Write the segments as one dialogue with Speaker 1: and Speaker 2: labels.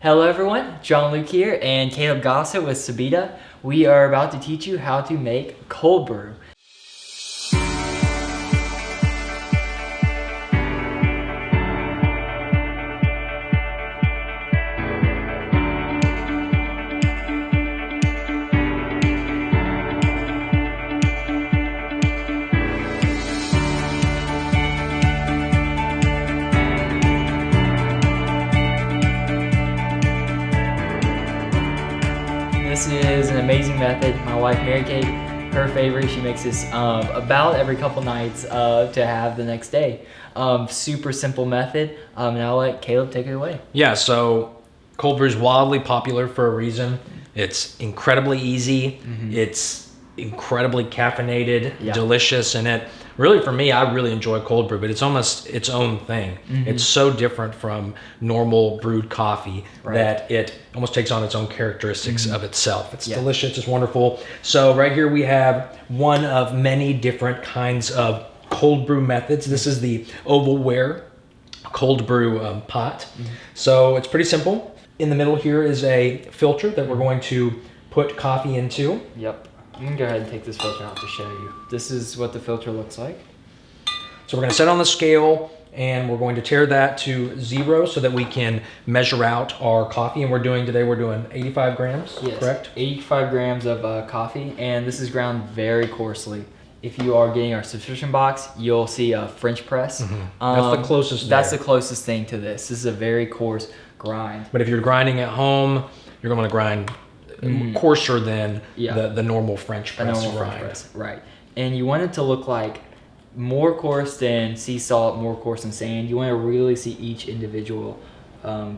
Speaker 1: Hello everyone, John Luke here and Caleb Gossett with Subida. We are about to teach you how to make cold brew. This is an amazing method. My wife Mary Kate, her favorite, she makes this about every couple nights to have the next day. Super simple method, and I'll let Caleb take it away.
Speaker 2: Yeah, so cold brew is wildly popular for a reason. It's incredibly easy. It's incredibly caffeinated, delicious, and it really, for me, I really enjoy cold brew, but it's almost its own thing. It's so different from normal brewed coffee that it almost takes on its own characteristics of itself. It's delicious, it's wonderful. So right here we have one of many different kinds of cold brew methods. This is the ovalware cold brew pot. So it's pretty simple. In the middle here is a filter that we're going to put coffee into.
Speaker 1: Yep. I'm gonna go ahead and take this filter out to show you. This is what the filter looks like.
Speaker 2: So we're gonna set on the scale and we're going to tare that to 0 so that we can measure out our coffee. And we're doing 85 grams, correct? 85
Speaker 1: grams of coffee, and this is ground very coarsely. If you are getting our subscription box, you'll see a French press.
Speaker 2: That's the closest
Speaker 1: That's the closest thing to this. This is a very coarse grind.
Speaker 2: But if you're grinding at home, you're gonna grind coarser than the normal French press grind.
Speaker 1: Right. And you want it to look like more coarse than sea salt, more coarse than sand. You want to really see each individual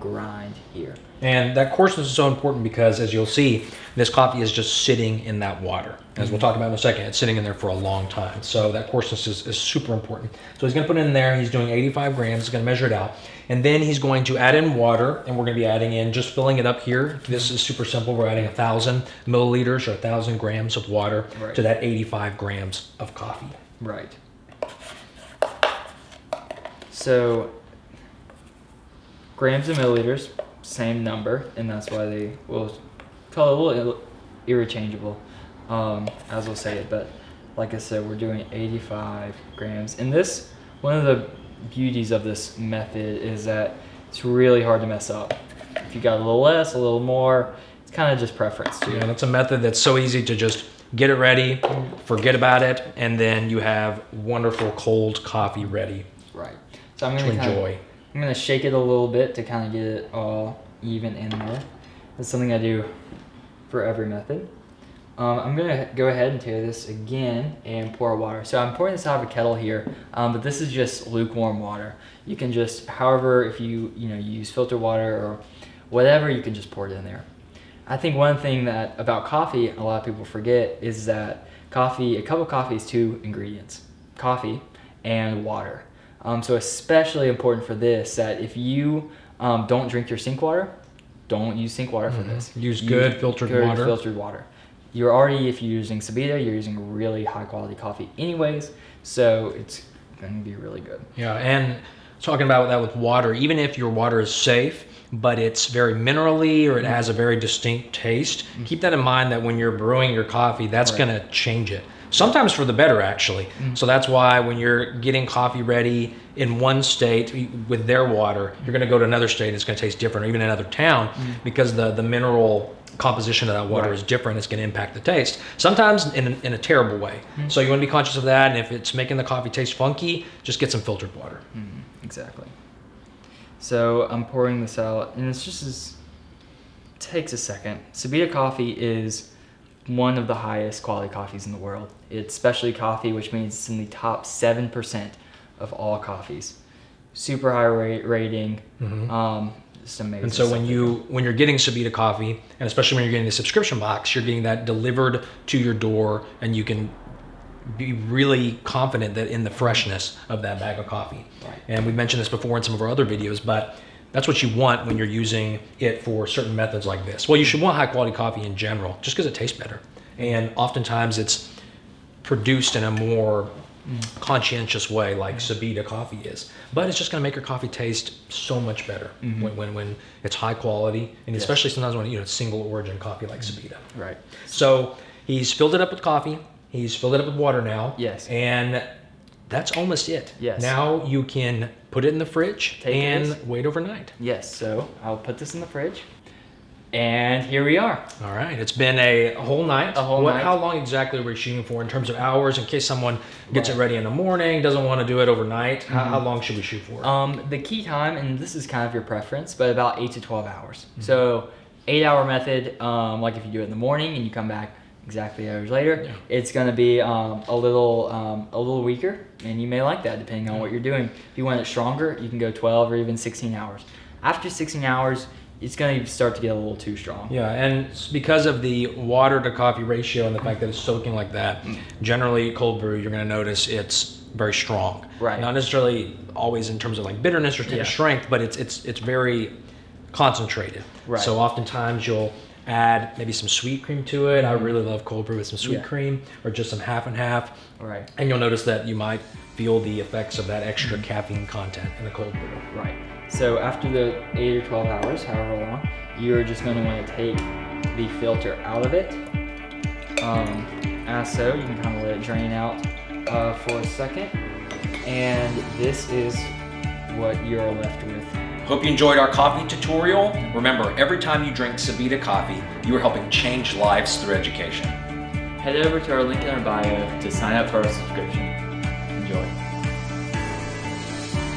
Speaker 1: grind here. And
Speaker 2: that coarseness is so important because, as you'll see, this coffee is just sitting in that water. As we'll talk about in a second, it's sitting in there for a long time. So that coarseness is super important. So he's going to put it in there. He's doing 85 grams. He's going to measure it out. And then he's going to add in water, and we're going to be adding in, just filling it up here. This is super simple. We're adding 1,000 milliliters or 1,000 grams of water to that 85 grams of coffee.
Speaker 1: Right. So grams and milliliters, same number, and that's why they will call it a little interchangeable, as we'll say it. But like I said, we're doing 85 grams. And this, one of the beauties of this method is that it's really hard to mess up. If you got a little less, a little more, it's kind of just preference too.
Speaker 2: Yeah, that's a method that's so easy to just get it ready, forget about it, and then you have wonderful cold coffee ready.
Speaker 1: Right. So I'm going to enjoy. I'm going to shake it a little bit to kind of get it all even in there. That's something I do for every method. I'm going to go ahead and tare this again and pour water. So I'm pouring this out of a kettle here, but this is just lukewarm water. You can just, however, if you use filter water or whatever, you can just pour it in there. I think one thing that about coffee a lot of people forget is that a cup of coffee is 2 ingredients, coffee and water. So especially important for this, that if you don't drink your sink water, don't use sink water for this.
Speaker 2: Use good filtered
Speaker 1: water. You're already, if you're using Subida, you're using really high quality coffee anyways, so it's going to be really good.
Speaker 2: Yeah, and talking about that with water, even if your water is safe, but it's very minerally or it has a very distinct taste, keep that in mind that when you're brewing your coffee, that's going to change it. Sometimes for the better, actually. So that's why when you're getting coffee ready in one state with their water, you're going to go to another state, it's going to taste different, or even another town, because the mineral composition of that water is different. It's going to impact the taste, sometimes in a terrible way. So you want to be conscious of that, and if it's making the coffee taste funky, just get some filtered water.
Speaker 1: Exactly. So I'm pouring this out, and it takes a second. Subida Coffee is one of the highest quality coffees in the world. It's specialty coffee, which means it's in the top 7% of all coffees. Super high rating. Just amazing.
Speaker 2: And so when you're getting Subida coffee, and especially when you're getting the subscription box, you're getting that delivered to your door, and you can be really confident that in the freshness of that bag of coffee. And we mentioned this before in some of our other videos, but that's what you want when you're using it for certain methods like this. Well, you should want high quality coffee in general, just because it tastes better. And oftentimes it's produced in a more conscientious way like Subida Coffee is. But it's just going to make your coffee taste so much better when it's high quality, and especially sometimes when it's single origin coffee like Subida.
Speaker 1: Right.
Speaker 2: So he's filled it up with coffee. He's filled it up with water now.
Speaker 1: Yes.
Speaker 2: And that's almost it.
Speaker 1: Yes.
Speaker 2: Now you can put it in the fridge and wait overnight.
Speaker 1: Yes. So I'll put this in the fridge. And here we are.
Speaker 2: All right. It's been a whole night.
Speaker 1: Night.
Speaker 2: How long exactly are we shooting for in terms of hours, in case someone gets it ready in the morning, doesn't want to do it overnight? How long should we shoot for?
Speaker 1: The key time, and this is kind of your preference, but about 8 to 12 hours. So 8-hour method, like if you do it in the morning and you come back exactly 8 hours later, it's going to be a little weaker, and you may like that depending on what you're doing. If you want it stronger, you can go 12 or even 16 hours. After 16 hours, it's going to start to get a little too strong.
Speaker 2: Yeah, and because of the water to coffee ratio and the fact that it's soaking like that, generally cold brew, you're going to notice it's very strong.
Speaker 1: Right.
Speaker 2: Not necessarily always in terms of like bitterness or strength, but it's very concentrated.
Speaker 1: Right.
Speaker 2: So oftentimes you'll add maybe some sweet cream to it. I really love cold brew with some sweet cream, or just some half and half.
Speaker 1: Right.
Speaker 2: And you'll notice that you might feel the effects of that extra caffeine content in the cold brew.
Speaker 1: Right. So after the 8 or 12 hours, however long, you're just going to want to take the filter out of it. As so, you can kind of let it drain out for a second. And this is what you're left with.
Speaker 3: Hope you enjoyed our coffee tutorial. Remember, every time you drink Subida coffee, you are helping change lives through education.
Speaker 1: Head over to our link in our bio to sign up for our subscription.